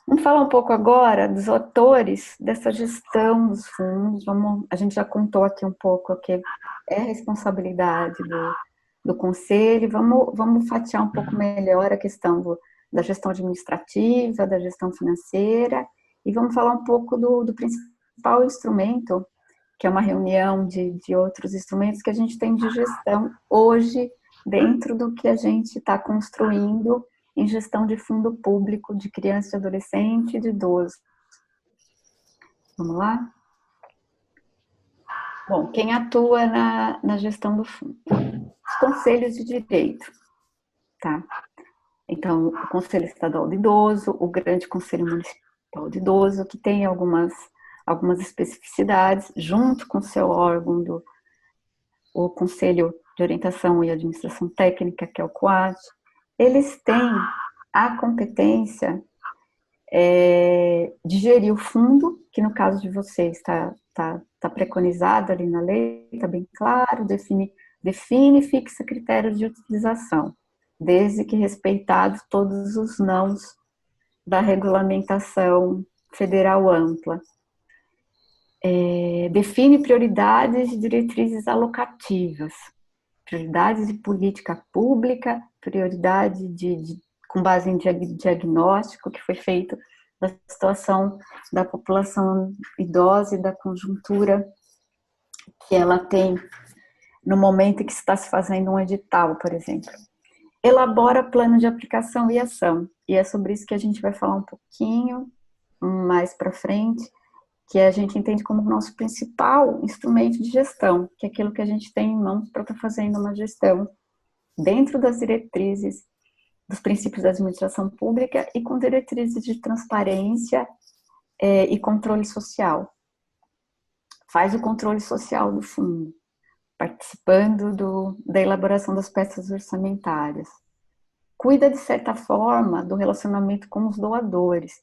Vamos falar um pouco agora dos atores dessa gestão dos fundos. A gente já contou aqui um pouco o que é responsabilidade do conselho. Vamos fatiar um pouco melhor a questão da gestão administrativa, da gestão financeira, e vamos falar um pouco do principal instrumento, que é uma reunião de outros instrumentos que a gente tem de gestão hoje, dentro do que a gente está construindo em gestão de fundo público de criança, de adolescente e de idoso. Vamos lá? Bom, quem atua na gestão do fundo? Os conselhos de direito, tá? Então, o Conselho Estadual do Idoso, o Grande Conselho Municipal do Idoso, que tem algumas especificidades, junto com o seu órgão, o Conselho de Orientação e Administração Técnica, que é o COAD, eles têm a competência de gerir o fundo, que no caso de vocês está preconizado ali na lei, está bem claro, define e fixa critérios de utilização, desde que respeitados todos os nãos da regulamentação federal ampla. Define prioridades e diretrizes alocativas, prioridades de política pública, prioridade com base em diagnóstico que foi feito da situação da população idosa e da conjuntura que ela tem no momento em que está se fazendo um edital, por exemplo. Elabora plano de aplicação e ação, e é sobre isso que a gente vai falar um pouquinho mais para frente, que a gente entende como nosso principal instrumento de gestão, que é aquilo que a gente tem em mãos para estar fazendo uma gestão dentro das diretrizes dos princípios da administração pública e com diretrizes de transparência e controle social. Faz o controle social do fundo, participando da elaboração das peças orçamentárias. Cuida, de certa forma, do relacionamento com os doadores,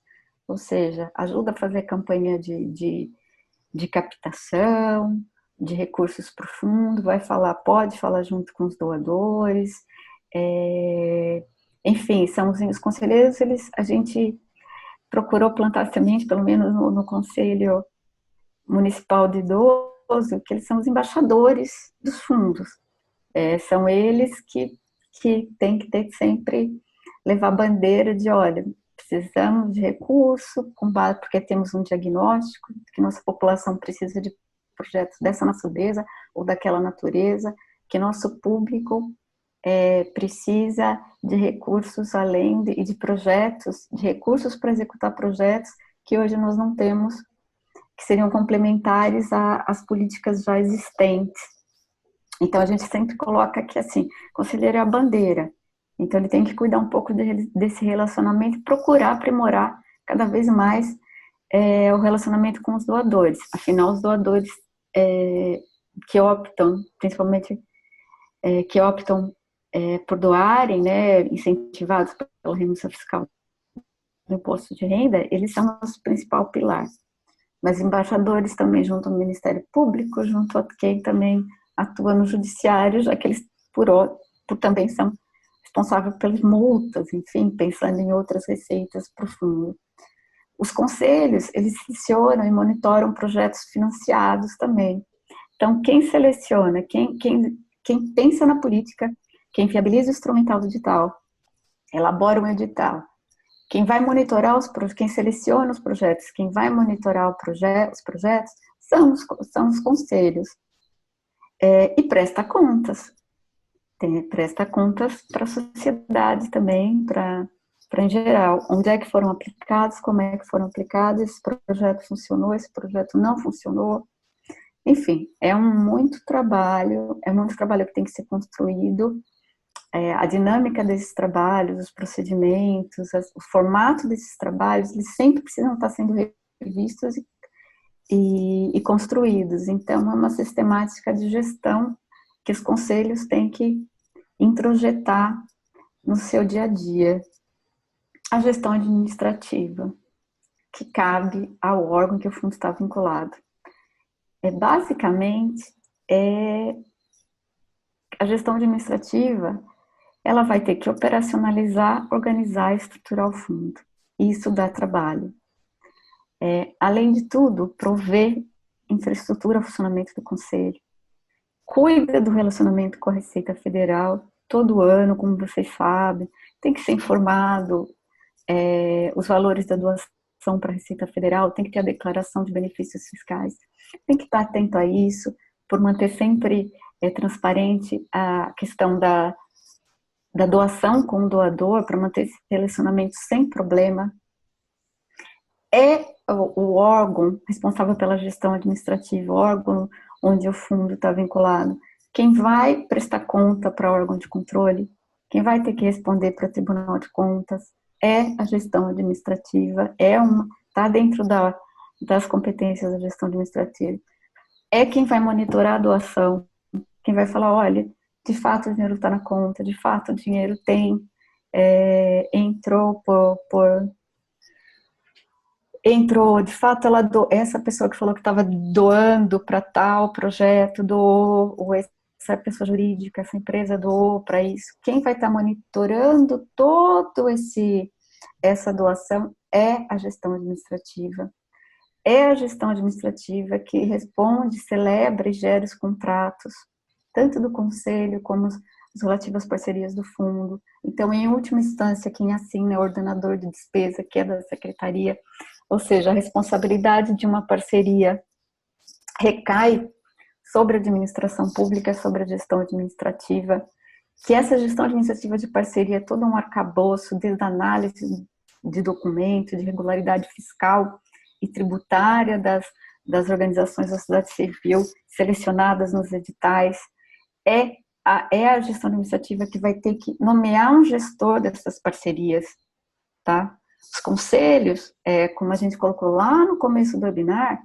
ou seja, ajuda a fazer campanha de captação, de recursos para o fundo, pode falar junto com os doadores, enfim, são os conselheiros, a gente procurou plantar semente, pelo menos no Conselho Municipal de Idoso, que eles são os embaixadores dos fundos. São eles que têm que ter sempre levar bandeira de, olha, precisamos de recurso, porque temos um diagnóstico que nossa população precisa de projetos dessa natureza ou daquela natureza, que nosso público precisa de recursos além de projetos, de recursos para executar projetos que hoje nós não temos, que seriam complementares às políticas já existentes. Então, a gente sempre coloca que, assim, o conselheiro é a bandeira. Então, ele tem que cuidar um pouco desse relacionamento e procurar aprimorar cada vez mais o relacionamento com os doadores. Afinal, os doadores que optam, principalmente, que optam por doarem, né, incentivados pela renúncia fiscal do imposto de renda, eles são o nosso principal pilar. Mas embaixadores também junto ao Ministério Público, junto a quem também atua no judiciário, já que eles também são responsáveis pelas multas, enfim, pensando em outras receitas para o fundo. Os conselhos, eles selecionam e monitoram projetos financiados também. Então, quem seleciona, quem pensa na política, quem viabiliza o instrumental do edital, elabora um edital, quem vai monitorar quem seleciona os projetos, quem vai monitorar os projetos, são os conselhos. E presta contas. Presta contas para a sociedade também, para em geral, onde é que foram aplicados, como é que foram aplicados, esse projeto funcionou, esse projeto não funcionou. Enfim, é muito trabalho que tem que ser construído. A dinâmica desses trabalhos, os procedimentos, o formato desses trabalhos, eles sempre precisam estar sendo revistos e construídos. Então, é uma sistemática de gestão que os conselhos têm que introjetar no seu dia a dia. A gestão administrativa, que cabe ao órgão que o fundo está vinculado. Basicamente, a gestão administrativa, ela vai ter que operacionalizar, organizar e estruturar o fundo. isso dá trabalho. Além de tudo, prover infraestrutura ao funcionamento do Conselho. Cuida do relacionamento com a Receita Federal, todo ano, como vocês sabem, tem que ser informado os valores da doação para a Receita Federal, tem que ter a declaração de benefícios fiscais, tem que estar atento a isso, por manter sempre transparente a questão da doação com o doador, para manter esse relacionamento sem problema. É o órgão responsável pela gestão administrativa, o órgão onde o fundo está vinculado. Quem vai prestar conta para o órgão de controle, quem vai ter que responder para o Tribunal de Contas, é a gestão administrativa, está dentro das competências da gestão administrativa. É quem vai monitorar a doação, quem vai falar, olha, de fato o dinheiro está na conta, de fato o dinheiro entrou entrou, de fato, essa pessoa que falou que estava doando para tal projeto, doou, ou essa pessoa jurídica, essa empresa doou para isso. Quem vai estar monitorando essa doação é a gestão administrativa. É a gestão administrativa que responde, celebra e gera os contratos, tanto do conselho como as relativas parcerias do fundo. Então, em última instância, quem assina é o ordenador de despesa, que é da secretaria, ou seja, a responsabilidade de uma parceria recai sobre a administração pública, sobre a gestão administrativa, que essa gestão administrativa de parceria é todo um arcabouço, desde a análise de documento, de regularidade fiscal e tributária das organizações da sociedade civil selecionadas nos editais. É a gestão administrativa que vai ter que nomear um gestor dessas parcerias, tá? Os conselhos, como a gente colocou lá no começo do webinar,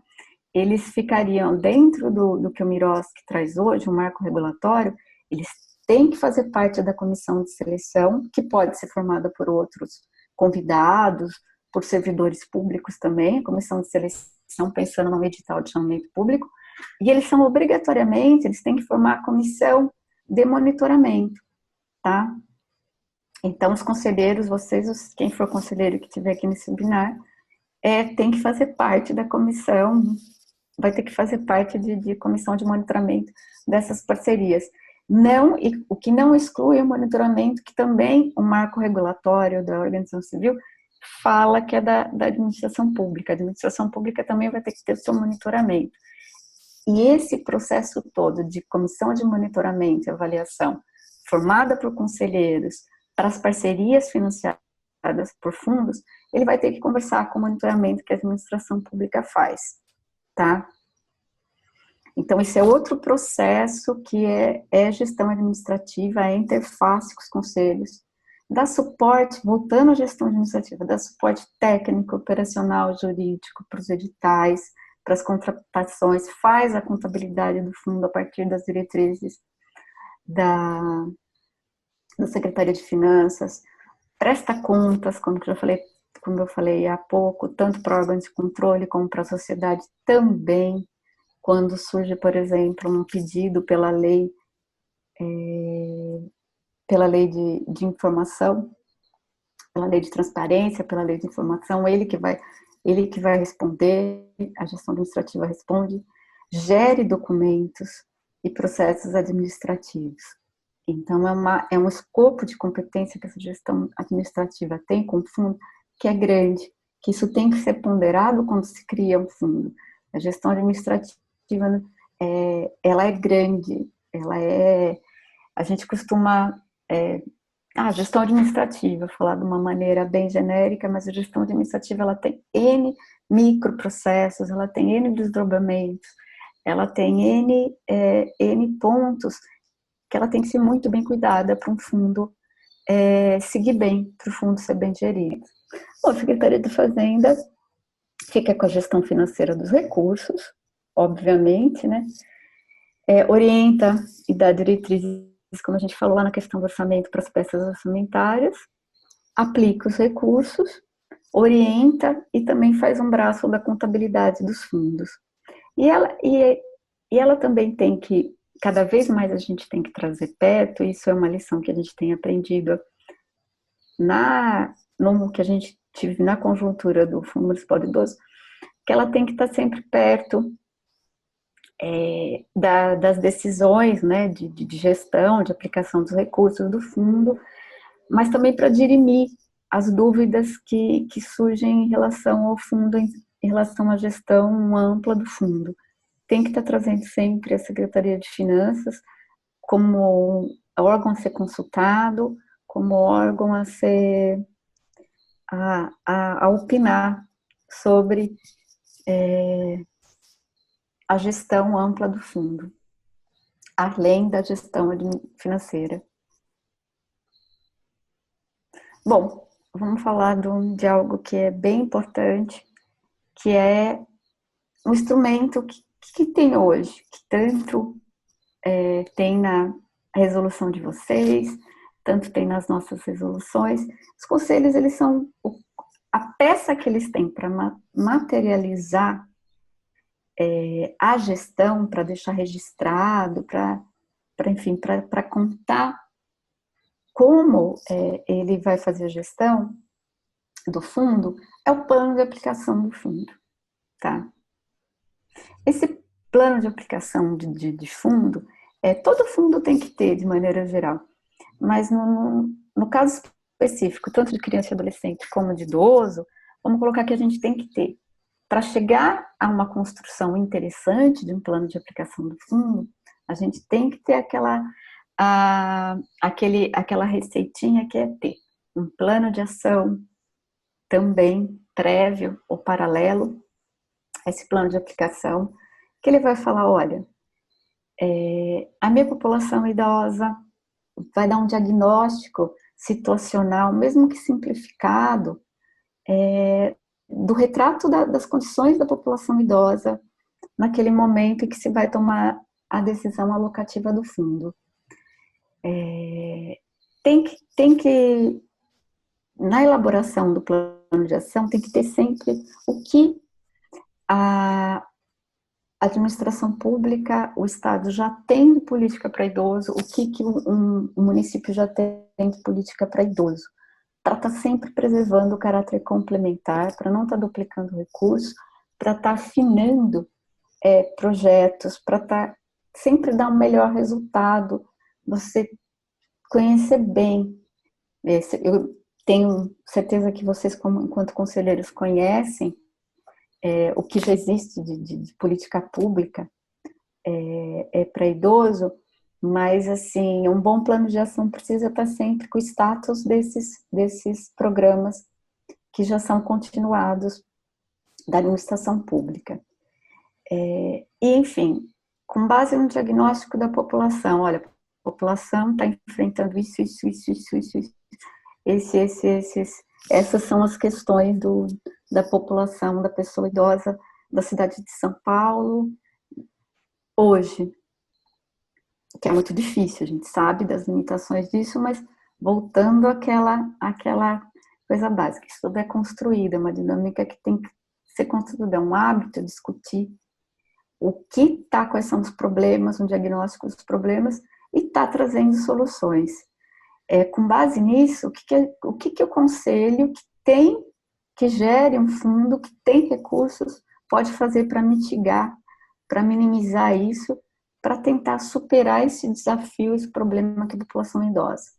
eles ficariam dentro do que o Miroski traz hoje, um marco regulatório, eles têm que fazer parte da comissão de seleção, que pode ser formada por outros convidados, por servidores públicos também, a comissão de seleção pensando no edital de chamamento público, e eles são obrigatoriamente, eles têm que formar a comissão de monitoramento, tá? Então, os conselheiros, quem for conselheiro que estiver aqui nesse webinar, tem que fazer parte da comissão, vai ter que fazer parte de comissão de monitoramento dessas parcerias. O que não exclui o monitoramento, que também o marco regulatório da organização civil fala que é da administração pública. A administração pública também vai ter que ter o seu monitoramento. E esse processo todo de comissão de monitoramento e avaliação, formada por conselheiros, para as parcerias financiadas por fundos, ele vai ter que conversar com o monitoramento que a administração pública faz, tá? Então, esse é outro processo que é gestão administrativa, é interface com os conselhos, dá suporte, voltando à gestão administrativa, dá suporte técnico, operacional, jurídico para os editais, para as contratações, faz a contabilidade do fundo a partir das diretrizes da Secretaria de Finanças, presta contas, como eu falei há pouco, tanto para órgãos de controle como para a sociedade também, quando surge, por exemplo, um pedido pela lei de informação, pela lei de transparência, pela lei de informação, ele que vai responder, a gestão administrativa responde, gere documentos e processos administrativos. Então, é um escopo de competência que essa gestão administrativa tem com o fundo, que é grande, que isso tem que ser ponderado quando se cria um fundo. A gestão administrativa, ela é grande, a gente costuma, a gestão administrativa, falar de uma maneira bem genérica, mas a gestão administrativa, ela tem N microprocessos, ela tem N desdobramentos, ela tem N pontos que ela tem que ser muito bem cuidada para um fundo seguir bem, para o fundo ser bem gerido. Bom, a Secretaria de Fazenda fica com a gestão financeira dos recursos, obviamente, né? Orienta e dá diretrizes, como a gente falou lá na questão do orçamento, para as peças orçamentárias, aplica os recursos, orienta e também faz um braço da contabilidade dos fundos. E ela também tem que, cada vez mais a gente tem que trazer perto, isso é uma lição que a gente tem aprendido no que a gente tive na conjuntura do Fundo Municipal de Idoso, que ela tem que estar sempre perto das decisões, né, de gestão, de aplicação dos recursos do fundo, mas também para dirimir as dúvidas que surgem em relação ao fundo, em relação à gestão ampla do fundo. Tem que estar trazendo sempre a Secretaria de Finanças como órgão a ser consultado, como órgão a ser a opinar sobre a gestão ampla do fundo, além da gestão financeira. Bom, vamos falar de algo que é bem importante, que é um instrumento que tem hoje, que tanto tem na resolução de vocês, tanto tem nas nossas resoluções. Os conselhos, eles são a peça que eles têm para materializar a gestão, para deixar registrado, para contar como ele vai fazer a gestão do fundo, é o plano de aplicação do fundo, tá? Esse plano de aplicação de fundo, todo fundo tem que ter, de maneira geral, mas no caso específico, tanto de criança e adolescente como de idoso, vamos colocar que a gente tem que ter. Para chegar a uma construção interessante de um plano de aplicação do fundo, a gente tem que ter aquela receitinha que é ter um plano de ação também prévio ou paralelo a esse plano de aplicação, que ele vai falar, olha, a minha população idosa vai dar um diagnóstico situacional, mesmo que simplificado, do retrato das condições da população idosa naquele momento em que se vai tomar a decisão alocativa do fundo. Tem que, na elaboração do plano de ação, tem que ter sempre o que a administração pública, o Estado já tem de política para idoso, o que o município já tem de política para idoso, para estar sempre preservando o caráter complementar, para não estar duplicando recursos, para estar afinando projetos, para estar sempre dar um melhor resultado, você conhecer bem. Eu tenho certeza que vocês, enquanto conselheiros, conhecem o que já existe de política pública para idoso, mas, assim, um bom plano de ação precisa estar sempre com o status desses programas que já são continuados da administração pública. E, enfim, com base no diagnóstico da população, olha, a população está enfrentando isso, essas são as questões da população, da pessoa idosa da cidade de São Paulo, hoje, que é muito difícil, a gente sabe das limitações disso, mas voltando àquela coisa básica, isso tudo é construído, é uma dinâmica que tem que ser construída, é um hábito discutir quais são os problemas, um diagnóstico dos problemas, e está trazendo soluções. Com base nisso, o que o conselho que gere um fundo, que tem recursos, pode fazer para mitigar, para minimizar isso, para tentar superar esse desafio, esse problema que a população idosa.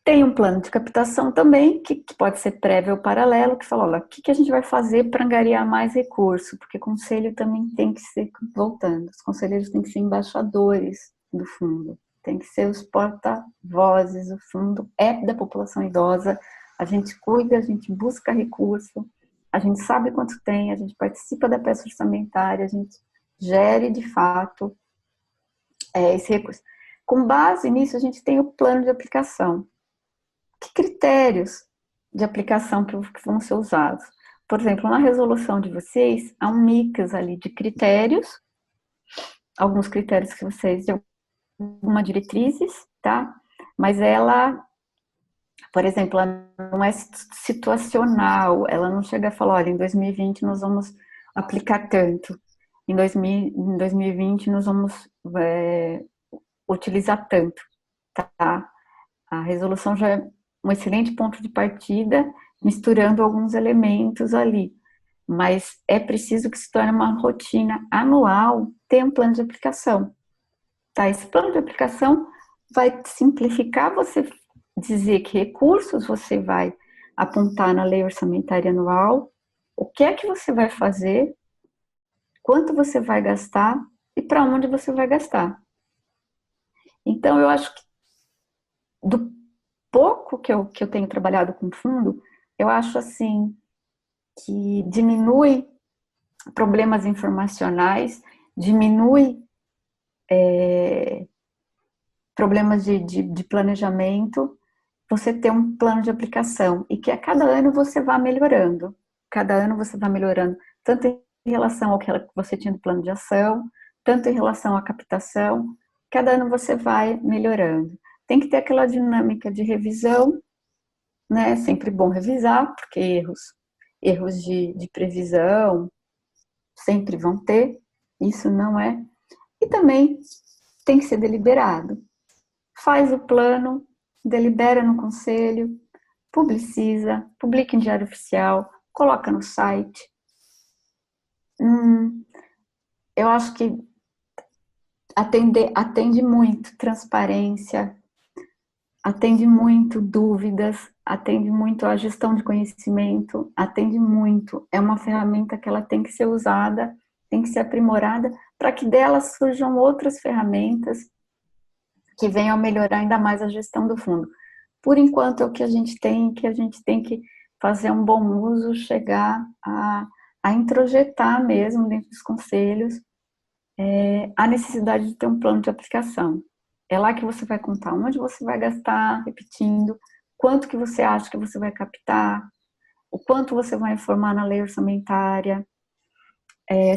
Tem um plano de captação também, que pode ser prévio ou paralelo, que fala, olha, o que a gente vai fazer para angariar mais recurso, porque o conselho também tem que ser, voltando, os conselheiros têm que ser embaixadores do fundo, tem que ser os porta-vozes, o fundo é da população idosa, a gente cuida, a gente busca recurso, a gente sabe quanto tem, a gente participa da peça orçamentária, a gente gere de fato esse recurso. Com base nisso, a gente tem o plano de aplicação. Que critérios de aplicação que vão ser usados? Por exemplo, na resolução de vocês, há um mix ali de critérios, alguns critérios que vocês, de algumas diretrizes, tá? Mas ela, por exemplo, ela não é situacional, ela não chega a falar, olha, em 2020 nós vamos aplicar tanto, em 2020 nós vamos utilizar tanto, tá? A resolução já é um excelente ponto de partida misturando alguns elementos ali. Mas é preciso que se torne uma rotina anual ter um plano de aplicação. Tá? Esse plano de aplicação vai simplificar você dizer que recursos você vai apontar na lei orçamentária anual, o que é que você vai fazer, quanto você vai gastar e para onde você vai gastar. Então, eu acho que do pouco que eu tenho trabalhado com fundo, eu acho assim que diminui problemas informacionais, diminui problemas de planejamento, você ter um plano de aplicação e que a cada ano você vá melhorando. Cada ano você vai melhorando, tanto em relação ao que você tinha no plano de ação, tanto em relação à captação, cada ano você vai melhorando. Tem que ter aquela dinâmica de revisão, né? É sempre bom revisar, porque erros de previsão sempre vão ter, isso não é. E também tem que ser deliberado. Faz o plano, delibera no conselho, publica em diário oficial, coloca no site. Eu acho que atende muito transparência, atende muito dúvidas, atende muito a gestão de conhecimento, atende muito. É uma ferramenta que ela tem que ser usada, tem que ser aprimorada, para que dela surjam outras ferramentas que venham a melhorar ainda mais a gestão do fundo. Por enquanto, é o que a gente tem, que a gente tem que fazer um bom uso, chegar a introjetar mesmo dentro dos conselhos a necessidade de ter um plano de aplicação. É lá que você vai contar onde você vai gastar, repetindo, quanto que você acha que você vai captar, o quanto você vai informar na lei orçamentária,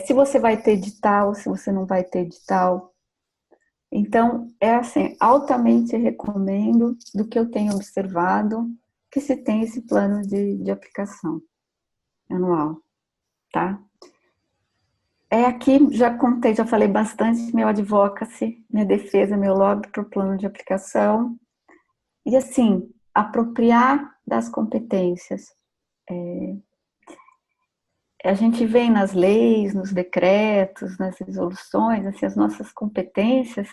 se você vai ter edital, se você não vai ter edital. Então, é assim, altamente recomendo, do que eu tenho observado, que se tem esse plano de aplicação anual, tá? Aqui, já contei, já falei bastante, meu advocacy, minha defesa, meu lobby para o plano de aplicação. E assim, apropriar das competências. A gente vê nas leis, nos decretos, nas resoluções, assim, as nossas competências,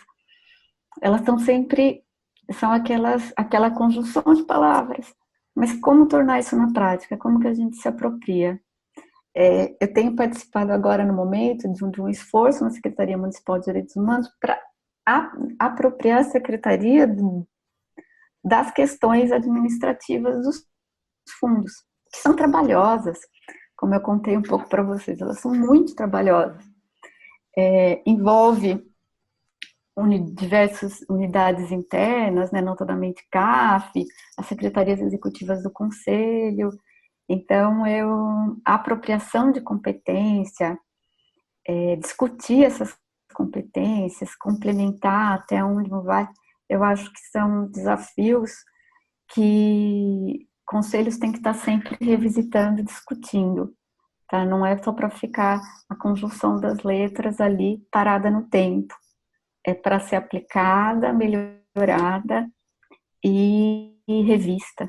elas são sempre, são aquela conjunção de palavras. Mas como tornar isso na prática? Como que a gente se apropria? Eu tenho participado agora no momento de um esforço na Secretaria Municipal de Direitos Humanos para apropriar a Secretaria das questões administrativas dos fundos, que são trabalhosas, como eu contei um pouco para vocês, elas são muito trabalhosas. Envolve diversas unidades internas, né, notadamente CAF, as secretarias executivas do Conselho. Então, a apropriação de competência, discutir essas competências, complementar até onde vai, eu acho que são desafios que conselhos têm que estar sempre revisitando, discutindo, tá? Não é só para ficar a conjunção das letras ali parada no tempo, é para ser aplicada, melhorada e revista.